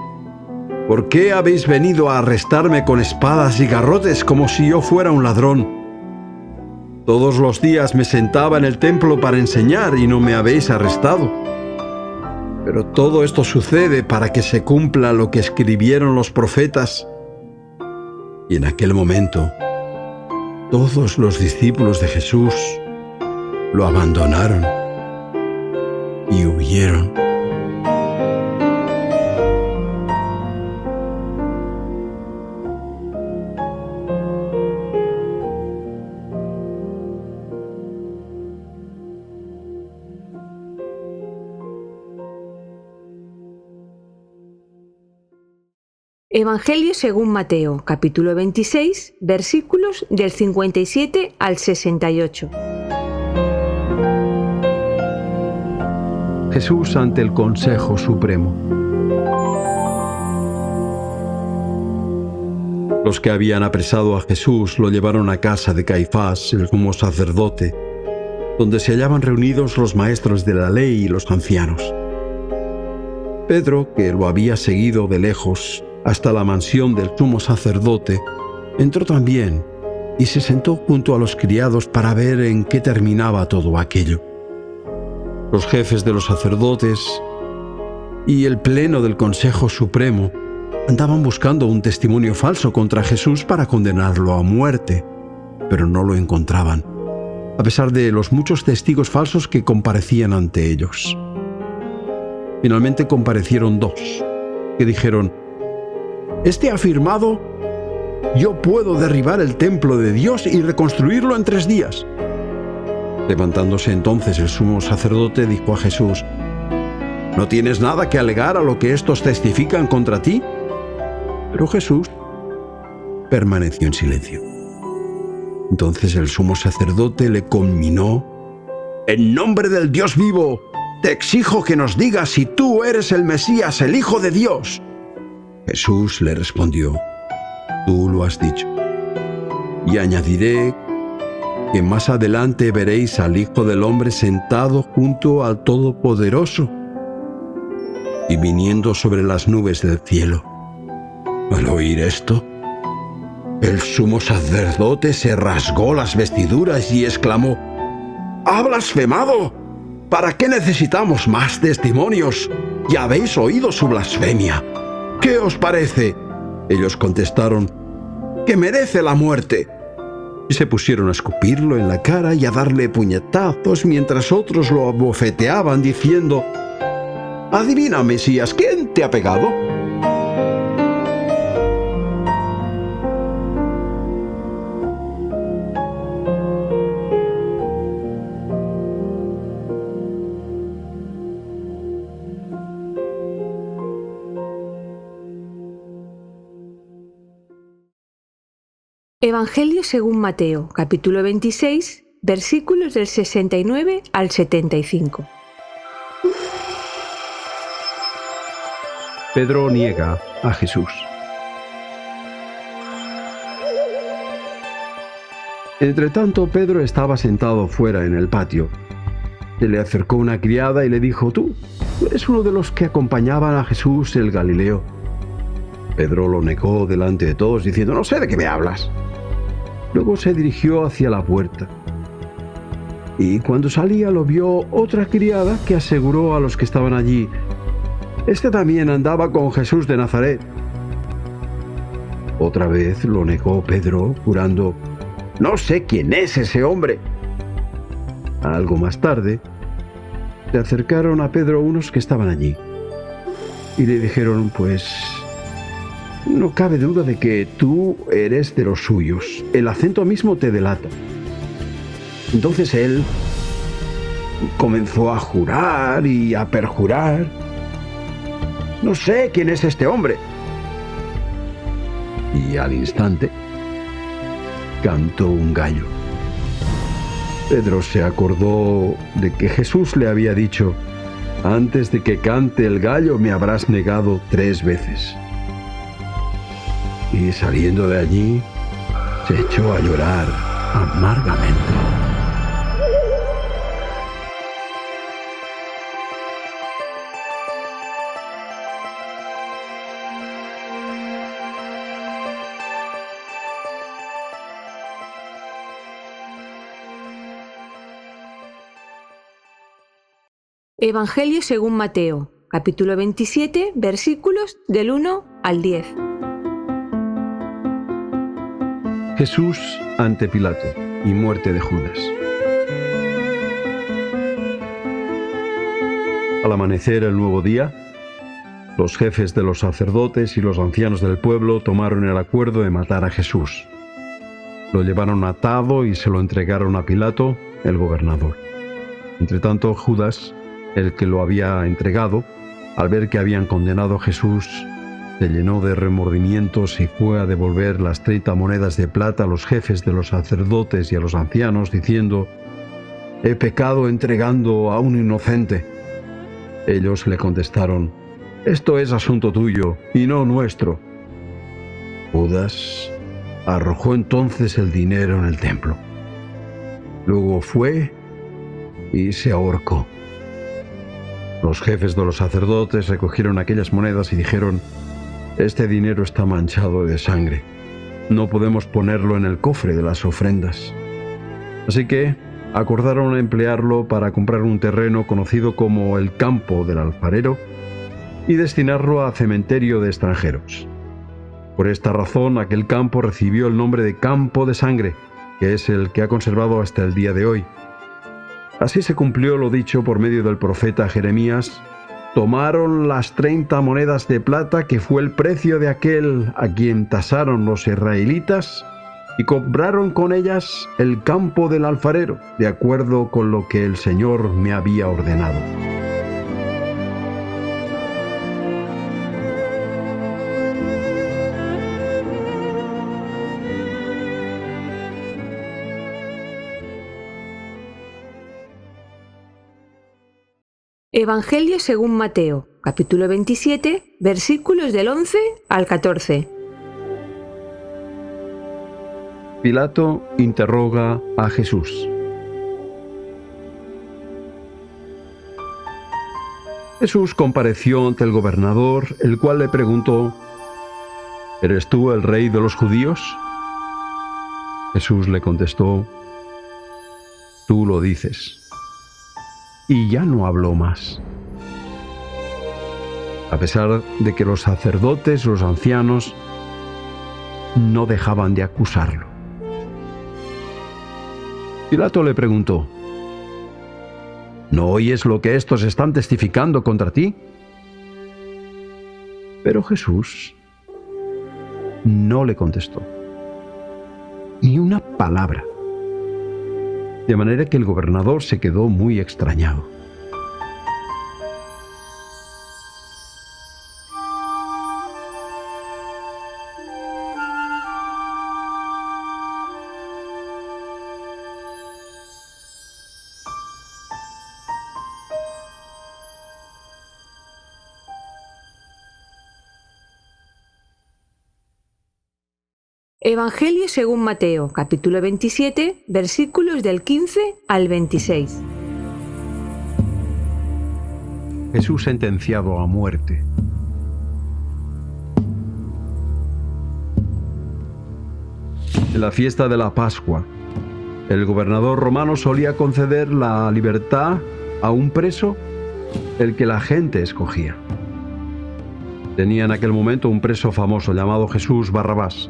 ¿por qué habéis venido a arrestarme con espadas y garrotes como si yo fuera un ladrón? Todos los días me sentaba en el templo para enseñar y no me habéis arrestado. Pero todo esto sucede para que se cumpla lo que escribieron los profetas. Y en aquel momento, todos los discípulos de Jesús lo abandonaron y huyeron. Evangelio según Mateo, capítulo 26, versículos del 57 al 68. Jesús ante el Consejo Supremo. Los que habían apresado a Jesús lo llevaron a casa de Caifás, el sumo sacerdote, donde se hallaban reunidos los maestros de la ley y los ancianos. Pedro, que lo había seguido de lejos hasta la mansión del sumo sacerdote, entró también y se sentó junto a los criados para ver en qué terminaba todo aquello. Los jefes de los sacerdotes y el pleno del Consejo Supremo andaban buscando un testimonio falso contra Jesús para condenarlo a muerte, pero no lo encontraban, a pesar de los muchos testigos falsos que comparecían ante ellos. Finalmente comparecieron dos, que dijeron: «Este ha afirmado: yo puedo derribar el templo de Dios y reconstruirlo en 3 días». Levantándose entonces el sumo sacerdote dijo a Jesús: «¿No tienes nada que alegar a lo que estos testifican contra ti?». Pero Jesús permaneció en silencio. Entonces el sumo sacerdote le conminó: «En nombre del Dios vivo, te exijo que nos digas si tú eres el Mesías, el Hijo de Dios». Jesús le respondió: «Tú lo has dicho. Y añadiré que más adelante veréis al Hijo del Hombre sentado junto al Todopoderoso y viniendo sobre las nubes del cielo». Al oír esto, el sumo sacerdote se rasgó las vestiduras y exclamó: «¡Ha blasfemado! ¿Para qué necesitamos más testimonios? Ya habéis oído su blasfemia. ¿Qué os parece?». Ellos contestaron: «Que merece la muerte». Y se pusieron a escupirlo en la cara y a darle puñetazos mientras otros lo abofeteaban diciendo: «Adivina, Mesías, ¿quién te ha pegado?». Evangelio según Mateo, capítulo 26, versículos del 69 al 75. Pedro niega a Jesús. Entretanto, Pedro estaba sentado fuera en el patio. Se le acercó una criada y le dijo: «Tú eres uno de los que acompañaban a Jesús el Galileo». Pedro lo negó delante de todos, diciendo: «No sé de qué me hablas». Luego se dirigió hacia la puerta. Y cuando salía lo vio otra criada que aseguró a los que estaban allí: «Este también andaba con Jesús de Nazaret». Otra vez lo negó Pedro, jurando: «No sé quién es ese hombre». Algo más tarde, se acercaron a Pedro unos que estaban allí y le dijeron: «Pues no cabe duda de que tú eres de los suyos. El acento mismo te delata». Entonces él comenzó a jurar y a perjurar: «No sé quién es este hombre». y al instante cantó un gallo. Pedro se acordó de que Jesús le había dicho: antes de que cante el gallo me habrás negado 3 veces. Y saliendo de allí, se echó a llorar amargamente. Evangelio según Mateo, capítulo 27, versículos del 1 al 10. Jesús ante Pilato y muerte de Judas. Al amanecer el nuevo día, los jefes de los sacerdotes y los ancianos del pueblo tomaron el acuerdo de matar a Jesús. Lo llevaron atado y se lo entregaron a Pilato, el gobernador. Entretanto, Judas, el que lo había entregado, al ver que habían condenado a Jesús, se llenó de remordimientos y fue a devolver las 30 monedas de plata a los jefes de los sacerdotes y a los ancianos, diciendo: «He pecado entregando a un inocente». Ellos le contestaron: «Esto es asunto tuyo y no nuestro». Judas arrojó entonces el dinero en el templo. Luego fue y se ahorcó. Los jefes de los sacerdotes recogieron aquellas monedas y dijeron: «Este dinero está manchado de sangre. No podemos ponerlo en el cofre de las ofrendas». Así que acordaron emplearlo para comprar un terreno conocido como el Campo del Alfarero y destinarlo a cementerio de extranjeros. Por esta razón, aquel campo recibió el nombre de Campo de Sangre, que es el que ha conservado hasta el día de hoy. Así se cumplió lo dicho por medio del profeta Jeremías: «Tomaron las 30 monedas de plata, que fue el precio de aquel a quien tasaron los israelitas, y compraron con ellas el campo del alfarero, de acuerdo con lo que el Señor me había ordenado». Evangelio según Mateo, capítulo 27, versículos del 11 al 14. Pilato interroga a Jesús. Jesús compareció ante el gobernador, el cual le preguntó: «¿Eres tú el rey de los judíos?». Jesús le contestó: «Tú lo dices». Y ya no habló más. A pesar de que los sacerdotes, los ancianos, no dejaban de acusarlo. Pilato le preguntó: ¿no oyes lo que estos están testificando contra ti? Pero Jesús no le contestó ni una palabra. De manera que el gobernador se quedó muy extrañado. Evangelio según Mateo, capítulo 27, versículos del 15 al 26. Jesús sentenciado a muerte. En la fiesta de la Pascua, el gobernador romano solía conceder la libertad a un preso, el que la gente escogía. Tenía en aquel momento un preso famoso llamado Jesús Barrabás.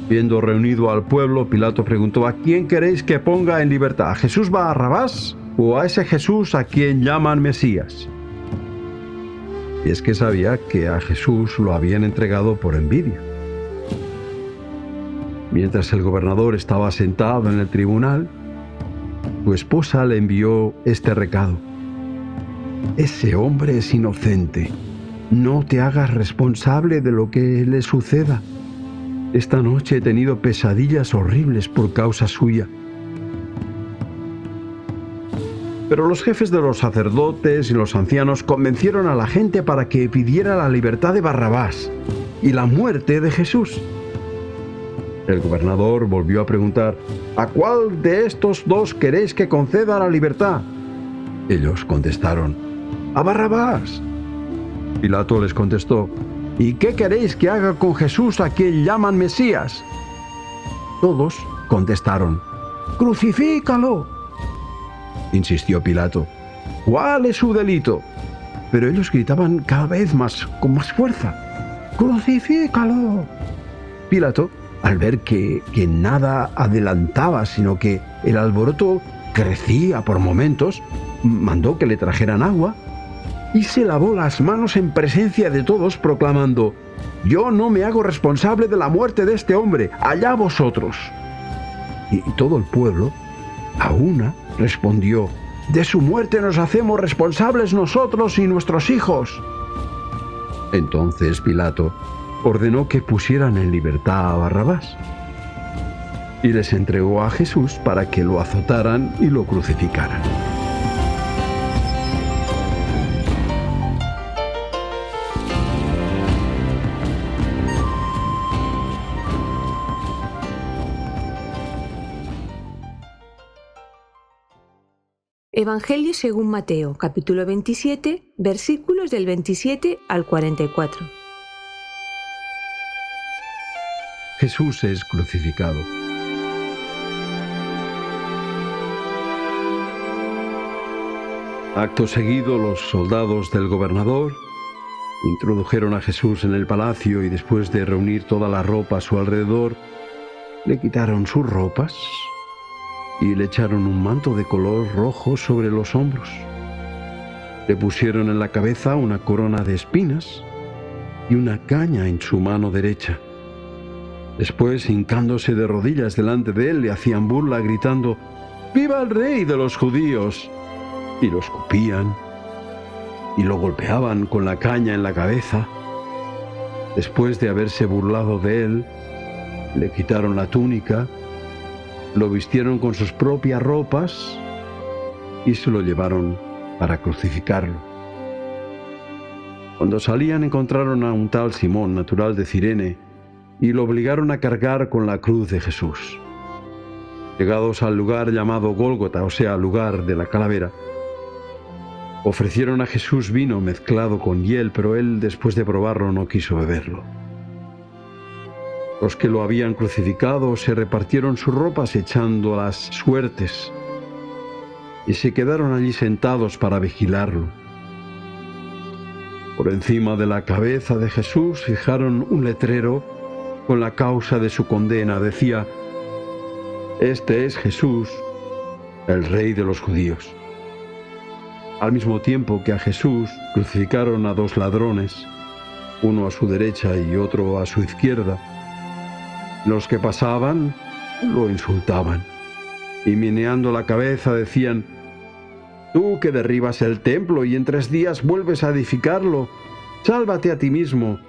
Viendo reunido al pueblo, Pilato preguntó: ¿a quién queréis que ponga en libertad? ¿A Jesús Barrabás o a ese Jesús a quien llaman Mesías? Y es que sabía que a Jesús lo habían entregado por envidia. Mientras el gobernador estaba sentado en el tribunal, su esposa le envió este recado: «Ese hombre es inocente. No te hagas responsable de lo que le suceda». Esta noche he tenido pesadillas horribles por causa suya. Pero los jefes de los sacerdotes y los ancianos convencieron a la gente para que pidiera la libertad de Barrabás y la muerte de Jesús. El gobernador volvió a preguntar: ¿a cuál de estos dos queréis que conceda la libertad? Ellos contestaron: a Barrabás. Pilato les contestó: ¿y qué queréis que haga con Jesús a quien llaman Mesías? Todos contestaron: ¡crucifícalo! Insistió Pilato: ¿cuál es su delito? Pero ellos gritaban cada vez más, con más fuerza: ¡crucifícalo! Pilato, al ver que nada adelantaba, sino que el alboroto crecía por momentos, mandó que le trajeran agua y se lavó las manos en presencia de todos, proclamando: yo no me hago responsable de la muerte de este hombre, allá vosotros. Y todo el pueblo, a una, respondió: de su muerte nos hacemos responsables nosotros y nuestros hijos. Entonces Pilato ordenó que pusieran en libertad a Barrabás y les entregó a Jesús para que lo azotaran y lo crucificaran. Evangelio según Mateo, capítulo 27, versículos del 27 al 44. Jesús es crucificado. Acto seguido, los soldados del gobernador introdujeron a Jesús en el palacio y después de reunir toda la ropa a su alrededor, le quitaron sus ropas y le echaron un manto de color rojo sobre los hombros. Le pusieron en la cabeza una corona de espinas y una caña en su mano derecha. Después, hincándose de rodillas delante de él, le hacían burla gritando: ¡viva el rey de los judíos! Y lo escupían y lo golpeaban con la caña en la cabeza. Después de haberse burlado de él, le quitaron la túnica, lo vistieron con sus propias ropas y se lo llevaron para crucificarlo. Cuando salían encontraron a un tal Simón, natural de Cirene, y lo obligaron a cargar con la cruz de Jesús. Llegados al lugar llamado Gólgota, o sea, lugar de la calavera, ofrecieron a Jesús vino mezclado con hiel, pero él, después de probarlo, no quiso beberlo. Los que lo habían crucificado se repartieron sus ropas echando las suertes y se quedaron allí sentados para vigilarlo. Por encima de la cabeza de Jesús fijaron un letrero con la causa de su condena. Decía: este es Jesús, el Rey de los judíos. Al mismo tiempo que a Jesús crucificaron a dos ladrones, uno a su derecha y otro a su izquierda. Los que pasaban lo insultaban y meneando la cabeza decían: tú que derribas el templo y en 3 días vuelves a edificarlo, sálvate a ti mismo,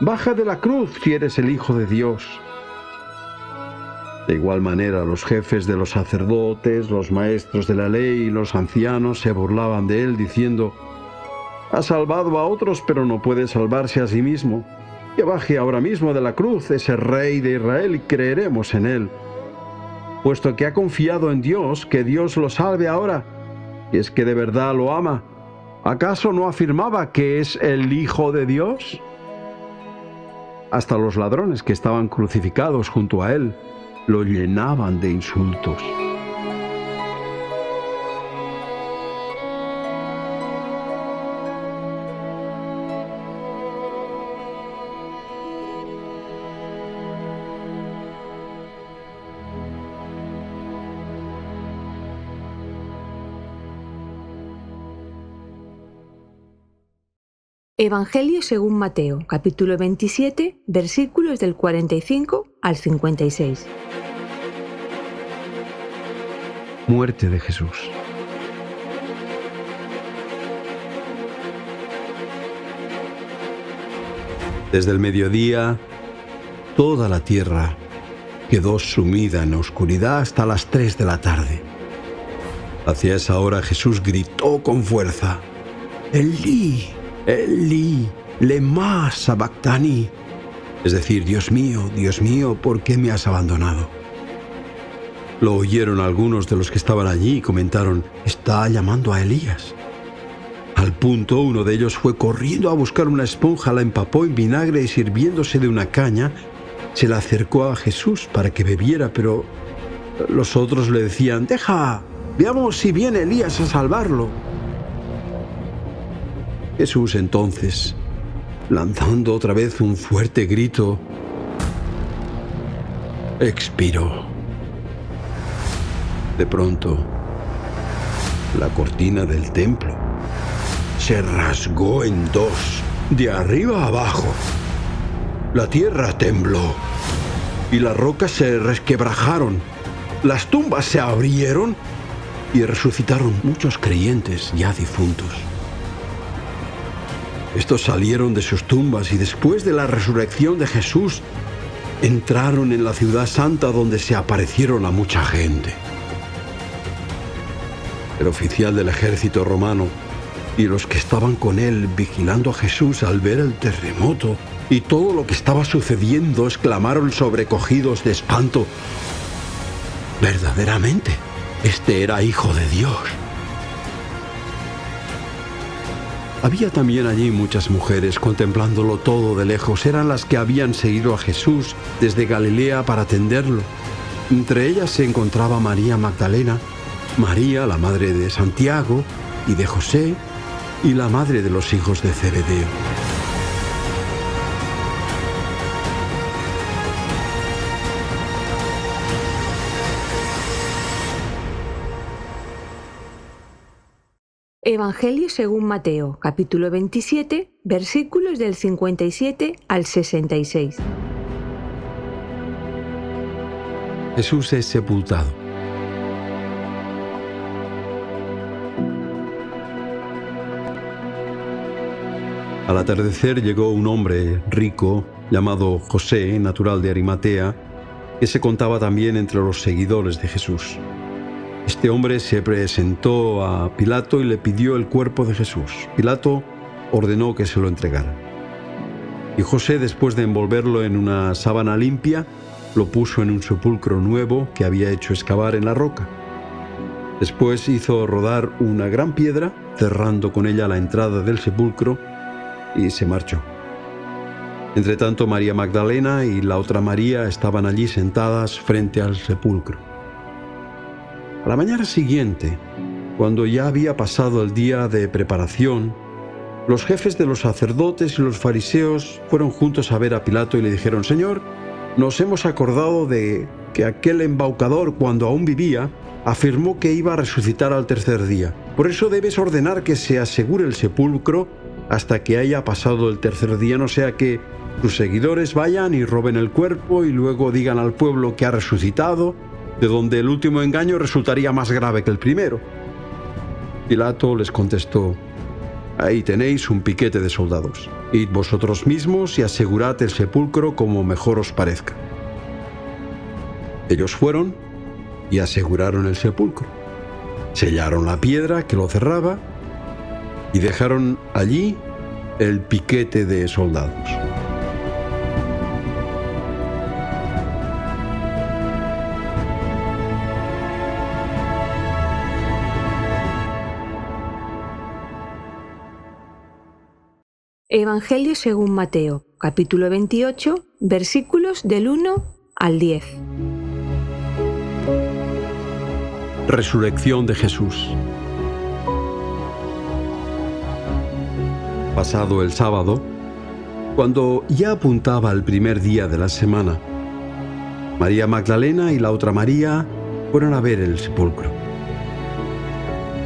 baja de la cruz si eres el Hijo de Dios. De igual manera, los jefes de los sacerdotes, los maestros de la ley y los ancianos se burlaban de él, diciendo: ha salvado a otros, pero no puede salvarse a sí mismo. Que baje ahora mismo de la cruz ese Rey de Israel y creeremos en él. Puesto que ha confiado en Dios, que Dios lo salve ahora, y es que de verdad lo ama. ¿Acaso no afirmaba que es el Hijo de Dios? Hasta los ladrones que estaban crucificados junto a él lo llenaban de insultos. Evangelio según Mateo, capítulo 27, versículos del 45 al 56. Muerte de Jesús. Desde el mediodía, toda la tierra quedó sumida en oscuridad hasta las 3 de la tarde. Hacia esa hora Jesús gritó con fuerza: Elí, Elí, lema sabactani. Es decir, Dios mío, ¿por qué me has abandonado? Lo oyeron algunos de los que estaban allí y comentaron: está llamando a Elías. Al punto, uno de ellos fue corriendo a buscar una esponja, la empapó en vinagre y, sirviéndose de una caña, se la acercó a Jesús para que bebiera, pero los otros le decían: deja, veamos si viene Elías a salvarlo. Jesús entonces, lanzando otra vez un fuerte grito, expiró. De pronto, la cortina del templo se rasgó en dos, de arriba a abajo. La tierra tembló y las rocas se resquebrajaron. Las tumbas se abrieron y resucitaron muchos creyentes ya difuntos. Estos salieron de sus tumbas y después de la resurrección de Jesús entraron en la ciudad santa, donde se aparecieron a mucha gente. El oficial del ejército romano y los que estaban con él vigilando a Jesús, al ver el terremoto y todo lo que estaba sucediendo, exclamaron sobrecogidos de espanto: verdaderamente, este era Hijo de Dios. Había también allí muchas mujeres contemplándolo todo de lejos. Eran las que habían seguido a Jesús desde Galilea para atenderlo. Entre ellas se encontraba María Magdalena, María, la madre de Santiago y de José, y la madre de los hijos de Zebedeo. Evangelio según Mateo, capítulo 27, versículos del 57 al 66. Jesús es sepultado. Al atardecer llegó un hombre rico llamado José, natural de Arimatea, que se contaba también entre los seguidores de Jesús. Este hombre se presentó a Pilato y le pidió el cuerpo de Jesús. Pilato ordenó que se lo entregaran. Y José, después de envolverlo en una sábana limpia, lo puso en un sepulcro nuevo que había hecho excavar en la roca. Después hizo rodar una gran piedra, cerrando con ella la entrada del sepulcro, y se marchó. Entretanto, María Magdalena y la otra María estaban allí sentadas frente al sepulcro. A la mañana siguiente, cuando ya había pasado el día de preparación, los jefes de los sacerdotes y los fariseos fueron juntos a ver a Pilato y le dijeron: Señor, nos hemos acordado de que aquel embaucador, cuando aún vivía, afirmó que iba a resucitar al tercer día. Por eso debes ordenar que se asegure el sepulcro hasta que haya pasado el tercer día, no sea que sus seguidores vayan y roben el cuerpo y luego digan al pueblo que ha resucitado, de donde el último engaño resultaría más grave que el primero. Pilato les contestó: ahí tenéis un piquete de soldados. Id vosotros mismos y asegurad el sepulcro como mejor os parezca. Ellos fueron y aseguraron el sepulcro. Sellaron la piedra que lo cerraba y dejaron allí el piquete de soldados. Evangelio según Mateo, capítulo 28, versículos del 1 al 10. Resurrección de Jesús. Pasado el sábado, cuando ya apuntaba el primer día de la semana, María Magdalena y la otra María fueron a ver el sepulcro.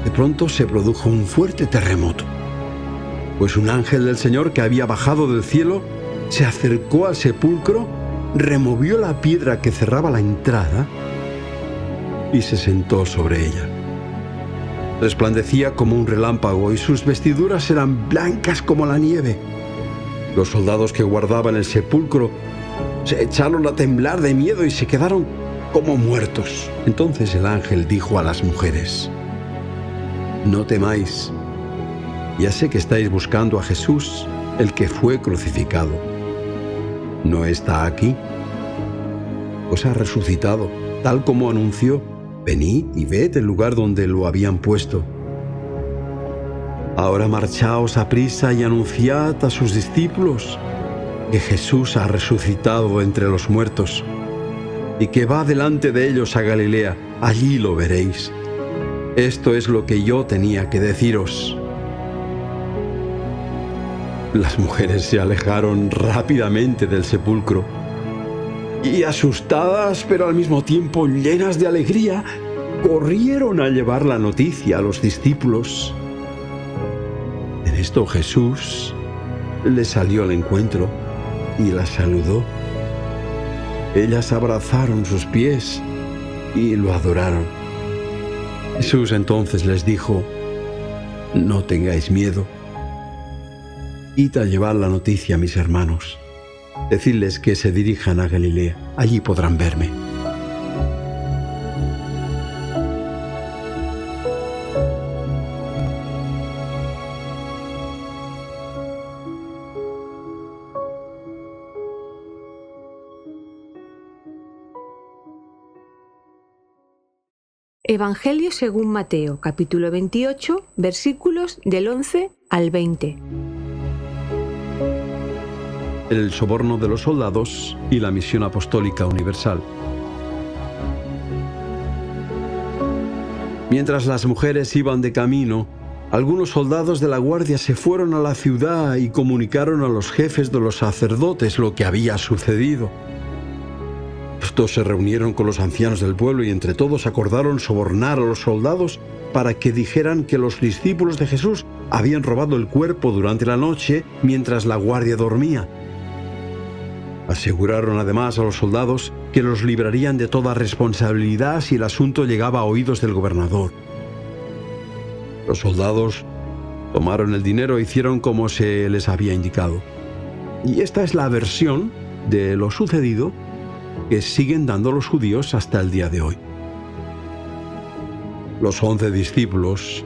De pronto se produjo un fuerte terremoto, pues un ángel del Señor que había bajado del cielo se acercó al sepulcro, removió la piedra que cerraba la entrada y se sentó sobre ella. Resplandecía como un relámpago y sus vestiduras eran blancas como la nieve. Los soldados que guardaban el sepulcro Se echaron a temblar de miedo y se quedaron como muertos. Entonces el ángel dijo a las mujeres: no temáis, ya sé que estáis buscando a Jesús, el que fue crucificado. No está aquí, pues ha resucitado, tal como anunció. Venid y ved el lugar donde lo habían puesto. Ahora marchaos a prisa y anunciad a sus discípulos que Jesús ha resucitado entre los muertos y que va delante de ellos a Galilea. Allí lo veréis. Esto es lo que yo tenía que deciros. Las mujeres se alejaron rápidamente del sepulcro y, asustadas pero al mismo tiempo llenas de alegría, corrieron a llevar la noticia a los discípulos. En esto Jesús les salió al encuentro y las saludó. Ellas abrazaron sus pies y lo adoraron. Jesús entonces les dijo: no tengáis miedo. Id a llevar la noticia a mis hermanos. Decidles que se dirijan a Galilea. Allí podrán verme. Evangelio según Mateo, capítulo 28, versículos del 11 al 20. El soborno de los soldados y la misión apostólica universal. Mientras las mujeres iban de camino, algunos soldados de la guardia se fueron a la ciudad y comunicaron a los jefes de los sacerdotes lo que había sucedido. Estos se reunieron con los ancianos del pueblo y entre todos acordaron sobornar a los soldados para que dijeran que los discípulos de Jesús habían robado el cuerpo durante la noche mientras la guardia dormía. Aseguraron además a los soldados que los librarían de toda responsabilidad si el asunto llegaba a oídos del gobernador. Los soldados tomaron el dinero e hicieron como se les había indicado. Y esta es la versión de lo sucedido que siguen dando los judíos hasta el día de hoy. Los 11 discípulos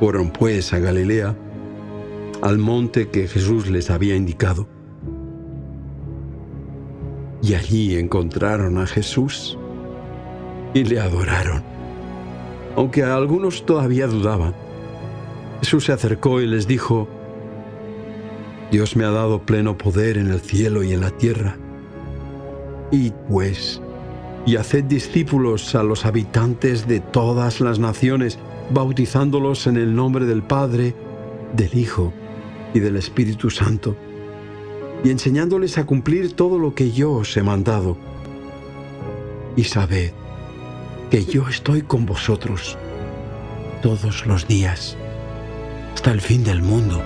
fueron pues a Galilea, al monte que Jesús les había indicado. Y allí encontraron a Jesús y le adoraron. Aunque algunos todavía dudaban, Jesús se acercó y les dijo: Dios me ha dado pleno poder en el cielo y en la tierra. Id pues, y haced discípulos a los habitantes de todas las naciones, bautizándolos en el nombre del Padre, del Hijo y del Espíritu Santo, y enseñándoles a cumplir todo lo que yo os he mandado. Y sabed que yo estoy con vosotros todos los días, hasta el fin del mundo.